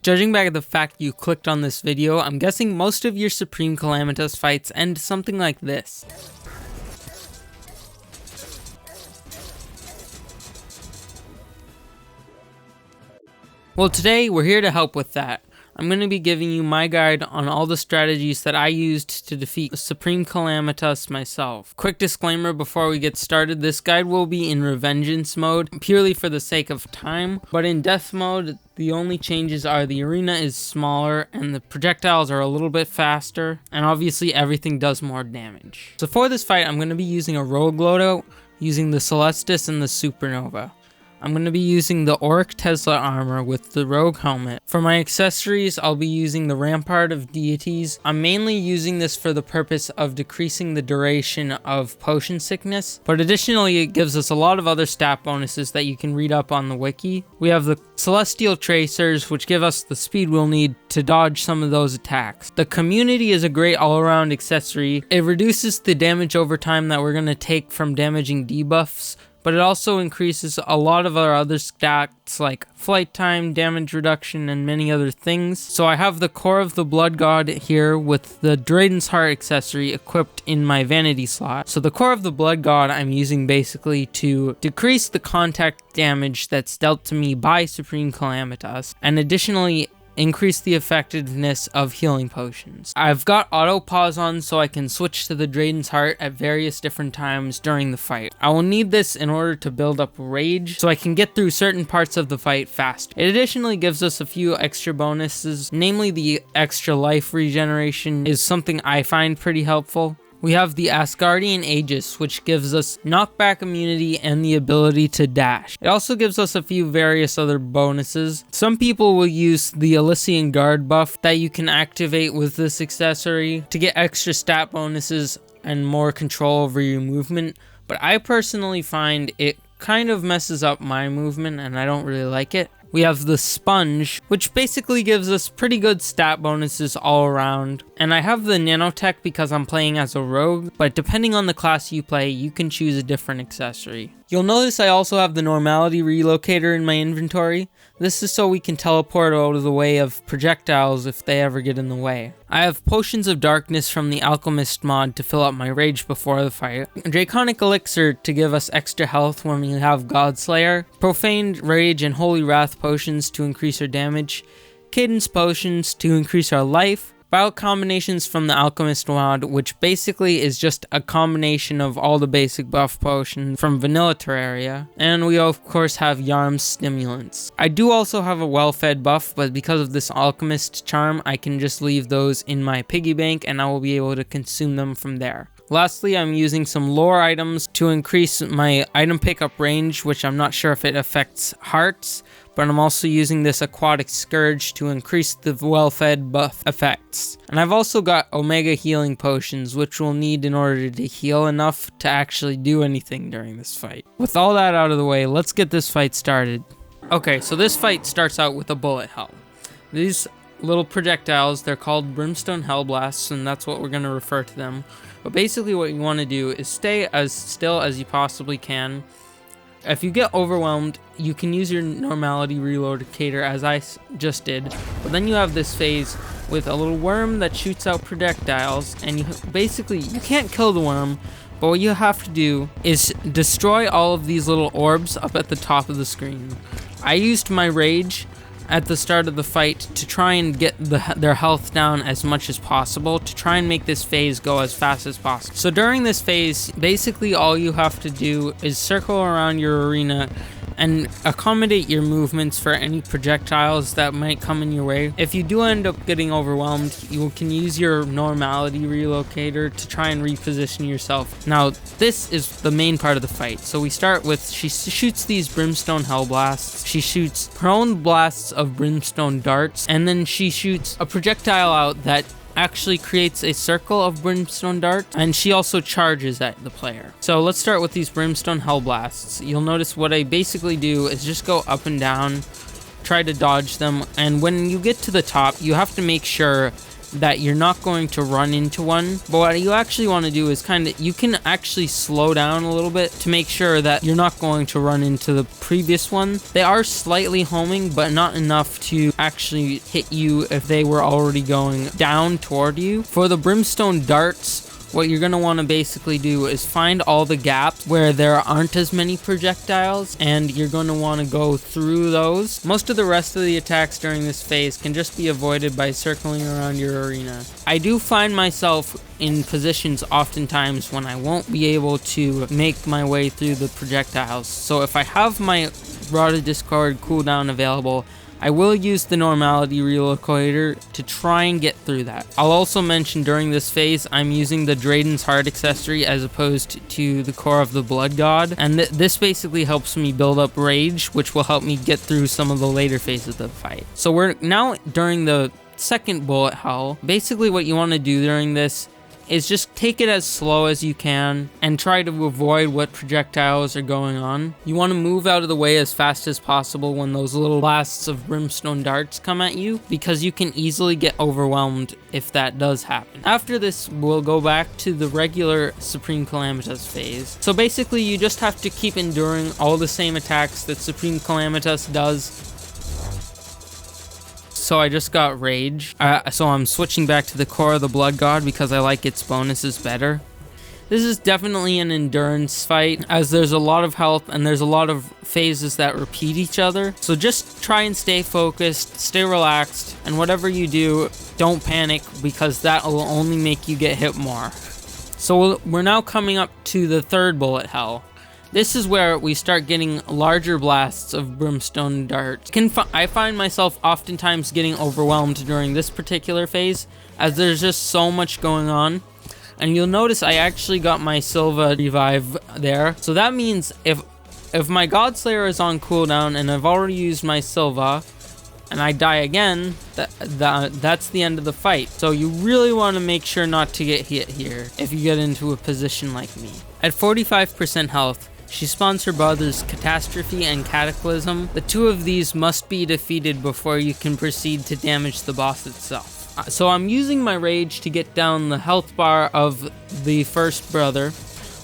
Judging by the fact you clicked on this video, I'm guessing most of your Supreme Calamitas fights end something like this. Well, today we're here to help with that. I'm going to be giving you my guide on all the strategies that I used to defeat Supreme Calamitas myself. Quick disclaimer before we get started, this guide will be in Revengeance mode, purely for the sake of time, but in Death mode, the only changes are the arena is smaller and the projectiles are a little bit faster, and obviously everything does more damage. So for this fight, I'm going to be using a Rogue Loadout, using the Celestis and the Supernova. I'm going to be using the Auric Tesla armor with the Rogue helmet. For my accessories, I'll be using the Rampart of Deities. I'm mainly using this for the purpose of decreasing the duration of potion sickness, but additionally it gives us a lot of other stat bonuses that you can read up on the wiki. We have the Celestial Tracers, which give us the speed we'll need to dodge some of those attacks. The Community is a great all-around accessory. It reduces the damage over time that we're going to take from damaging debuffs, but it also increases a lot of our other stats like flight time, damage reduction, and many other things. So I have the Core of the Blood God here with the Draiden's Heart accessory equipped in my vanity slot. So the Core of the Blood God I'm using basically to decrease the contact damage that's dealt to me by Supreme Calamitas, and additionally increase the effectiveness of healing potions. I've got auto pause on so I can switch to the Draiden's Heart at various different times during the fight. I will need this in order to build up rage so I can get through certain parts of the fight faster. It additionally gives us a few extra bonuses, namely the extra life regeneration is something I find pretty helpful. We have the Asgardian Aegis, which gives us knockback immunity and the ability to dash. It also gives us a few various other bonuses. Some people will use the Elysian Guard buff that you can activate with this accessory to get extra stat bonuses and more control over your movement, but I personally find it kind of messes up my movement and I don't really like it. We have the Sponge, which basically gives us pretty good stat bonuses all around. And I have the Nanotech because I'm playing as a rogue, but depending on the class you play, you can choose a different accessory. You'll notice I also have the Normality Relocator in my inventory. This is so we can teleport out of the way of projectiles if they ever get in the way. I have Potions of Darkness from the Alchemist mod to fill up my rage before the fight. Draconic Elixir to give us extra health when we have Godslayer. Profaned Rage and Holy Wrath potions to increase our damage. Cadence potions to increase our life. Bio combinations from the Alchemist mod, which basically is just a combination of all the basic buff potions from Vanilla Terraria. And we of course have Yarm's Stimulants. I do also have a well-fed buff, but because of this Alchemist charm, I can just leave those in my piggy bank and I will be able to consume them from there. Lastly, I'm using some lore items to increase my item pickup range, which I'm not sure if it affects hearts, but I'm also using this Aquatic Scourge to increase the well-fed buff effects. And I've also got Omega Healing Potions, which we'll need in order to heal enough to actually do anything during this fight. With all that out of the way, let's get this fight started. Okay, so this fight starts out with a bullet hell. These little projectiles, they're called Brimstone Hellblasts, and that's what we're going to refer to them. But basically what you want to do is stay as still as you possibly can. If you get overwhelmed, you can use your Normality Relocator as I just did, but then you have this phase with a little worm that shoots out projectiles, and you can't kill the worm, but what you have to do is destroy all of these little orbs up at the top of the screen. I used my rage at the start of the fight to try and get their health down as much as possible, to try and make this phase go as fast as possible. So during this phase, basically all you have to do is circle around your arena and accommodate your movements for any projectiles that might come in your way. If you do end up getting overwhelmed, you can use your Normality Relocator to try and reposition yourself. Now, this is the main part of the fight. So we start with, she shoots these Brimstone Hellblasts. She shoots her own blasts of Brimstone Darts, and then she shoots a projectile out that actually creates a circle of Brimstone Darts, and she also charges at the player. So let's start with these Brimstone Hellblasts. You'll notice what I basically do is just go up and down, try to dodge them, and when you get to the top, you have to make sure that you're not going to run into one. But what you actually want to do is you can actually slow down a little bit to make sure that you're not going to run into the previous one. They are slightly homing, but not enough to actually hit you if they were already going down toward you. For the brimstone darts, what you're going to want to basically do is find all the gaps where there aren't as many projectiles, and you're going to want to go through those. Most of the rest of the attacks during this phase can just be avoided by circling around your arena. I do find myself in positions oftentimes when I won't be able to make my way through the projectiles, so if I have my Rod of Discord cooldown available, I will use the normality relocator to try and get through that. I'll also mention during this phase, I'm using the Drayden's Heart accessory as opposed to the Core of the Blood God, and this basically helps me build up rage, which will help me get through some of the later phases of the fight. So we're now during the second bullet hell. Basically what you want to do during this is just take it as slow as you can and try to avoid what projectiles are going on. You want to move out of the way as fast as possible when those little blasts of brimstone darts come at you, because you can easily get overwhelmed if that does happen. After this, we'll go back to the regular Supreme Calamitas phase. So basically, you just have to keep enduring all the same attacks that Supreme Calamitas does. So I just got rage, so I'm switching back to the Core of the Blood God because I like its bonuses better. This is definitely an endurance fight, as there's a lot of health and there's a lot of phases that repeat each other. So just try and stay focused, stay relaxed, and whatever you do, don't panic, because that will only make you get hit more. So we're now coming up to the third bullet hell. This is where we start getting larger blasts of brimstone darts. I find myself oftentimes getting overwhelmed during this particular phase, as there's just so much going on. And you'll notice I actually got my Silva revive there. So that means if my Godslayer is on cooldown and I've already used my Silva, and I die again, that's the end of the fight. So you really want to make sure not to get hit here if you get into a position like me. At 45% health, she spawns her brothers Catastrophe and Cataclysm. The two of these must be defeated before you can proceed to damage the boss itself. So I'm using my rage to get down the health bar of the first brother.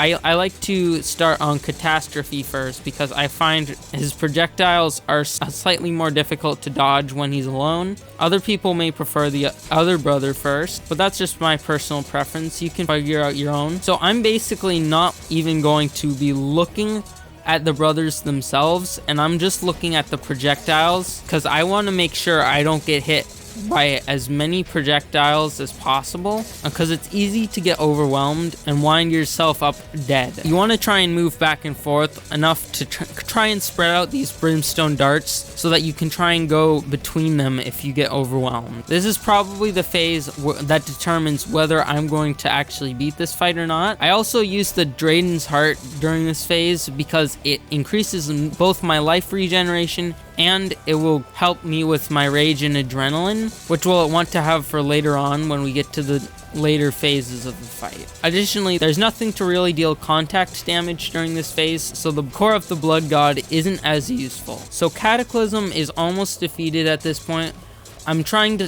I like to start on Catastrophe first because I find his projectiles are slightly more difficult to dodge when he's alone. Other people may prefer the other brother first, but that's just my personal preference. You can figure out your own. So I'm basically not even going to be looking at the brothers themselves, and I'm just looking at the projectiles because I want to make sure I don't get hit by as many projectiles as possible, because it's easy to get overwhelmed and wind yourself up dead. You want to try and move back and forth enough to try and spread out these brimstone darts so that you can try and go between them if you get overwhelmed. This is probably the phase that determines whether I'm going to actually beat this fight or not. I also use the Drayden's Heart during this phase because it increases both my life regeneration and it will help me with my rage and adrenaline, which we'll want to have for later on when we get to the later phases of the fight. Additionally, there's nothing to really deal contact damage during this phase, so the Core of the Blood God isn't as useful. So Cataclysm is almost defeated at this point. I'm trying to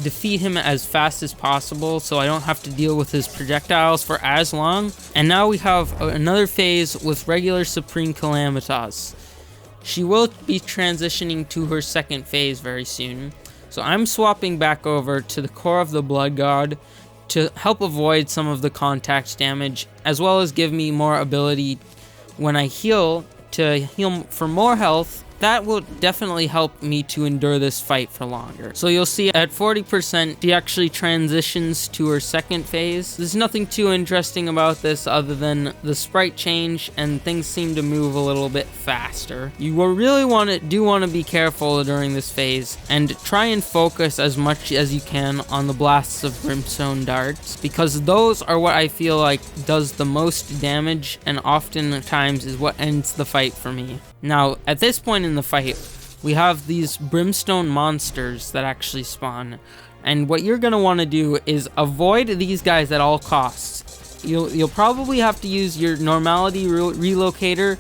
defeat him as fast as possible so I don't have to deal with his projectiles for as long. And now we have another phase with regular Supreme Calamitas. She will be transitioning to her second phase very soon. So I'm swapping back over to the Core of the Blood God to help avoid some of the contact damage, as well as give me more ability when I heal to heal for more health. That will definitely help me to endure this fight for longer. So you'll see at 40%, she actually transitions to her second phase. There's nothing too interesting about this other than the sprite change, and things seem to move a little bit faster. You will really want to be careful during this phase and try and focus as much as you can on the blasts of brimstone darts, because those are what I feel like does the most damage and oftentimes is what ends the fight for me. Now, at this point in the fight, we have these brimstone monsters that actually spawn, and what you're going to want to do is avoid these guys at all costs. You'll probably have to use your normality relocator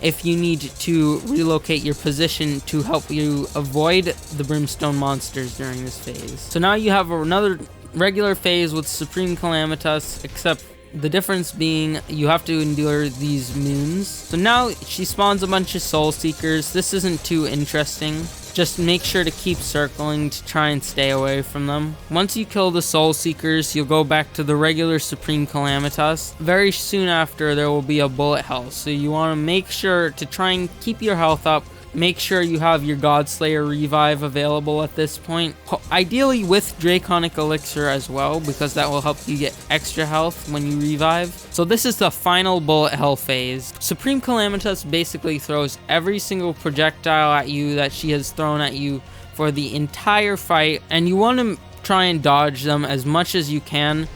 if you need to relocate your position to help you avoid the Brimstone monsters during this phase. So now you have another regular phase with Supreme Calamitas, except the difference being you have to endure these moons. So now she spawns a bunch of Soul Seekers. This isn't too interesting. Just make sure to keep circling to try and stay away from them. Once you kill the Soul Seekers, you'll go back to the regular Supreme Calamitas. Very soon after, there will be a bullet hell, so you want to make sure to try and keep your health up. Make sure you have your Godslayer revive available at this point. Ideally with Draconic Elixir as well, because that will help you get extra health when you revive. So this is the final bullet hell phase. Supreme Calamitas basically throws every single projectile at you that she has thrown at you for the entire fight, and you want to try and dodge them as much as you can.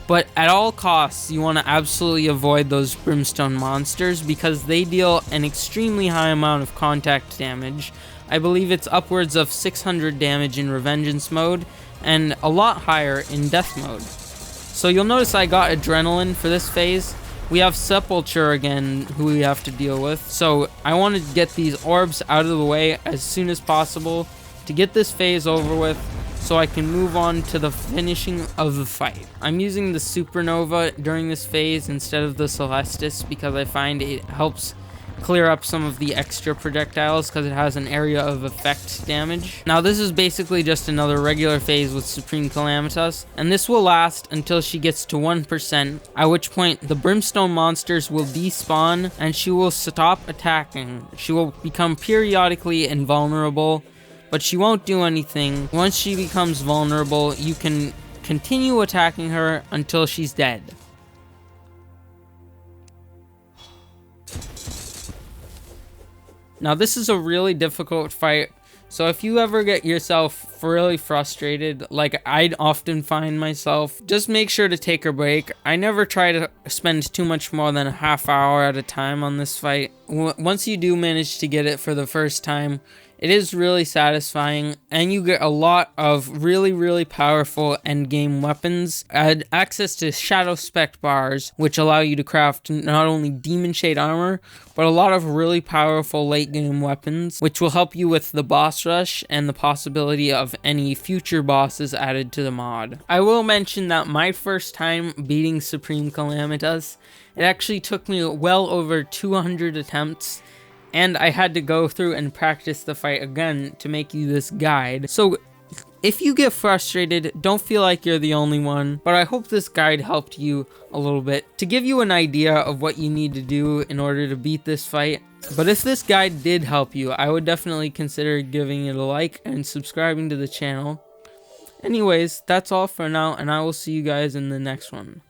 But at all costs, you want to absolutely avoid those Brimstone monsters because they deal an extremely high amount of contact damage. I believe it's upwards of 600 damage in Revengeance mode and a lot higher in Death mode. So you'll notice I got Adrenaline for this phase. We have Sepulture again, who we have to deal with. So I want to get these orbs out of the way as soon as possible to get this phase over with, so I can move on to the finishing of the fight. I'm using the Supernova during this phase instead of the Celestis because I find it helps clear up some of the extra projectiles because it has an area of effect damage. Now this is basically just another regular phase with Supreme Calamitas, and this will last until she gets to 1%, at which point the Brimstone monsters will despawn and she will stop attacking. She will become periodically invulnerable, but she won't do anything. Once she becomes vulnerable, you can continue attacking her until she's dead. Now this is a really difficult fight, so if you ever get yourself really frustrated, like I'd often find myself, just make sure to take a break. I never try to spend too much more than a half hour at a time on this fight. Once you do manage to get it for the first time, it is really satisfying, and you get a lot of really powerful endgame weapons. Add access to Shadow Spec bars, which allow you to craft not only Demon Shade armor, but a lot of really powerful late game weapons, which will help you with the boss rush and the possibility of any future bosses added to the mod. I will mention that my first time beating Supreme Calamitas, it actually took me well over 200 attempts, and I had to go through and practice the fight again to make you this guide. So if you get frustrated, don't feel like you're the only one, but I hope this guide helped you a little bit to give you an idea of what you need to do in order to beat this fight. But if this guide did help you, I would definitely consider giving it a like and subscribing to the channel. Anyways, that's all for now, and I will see you guys in the next one.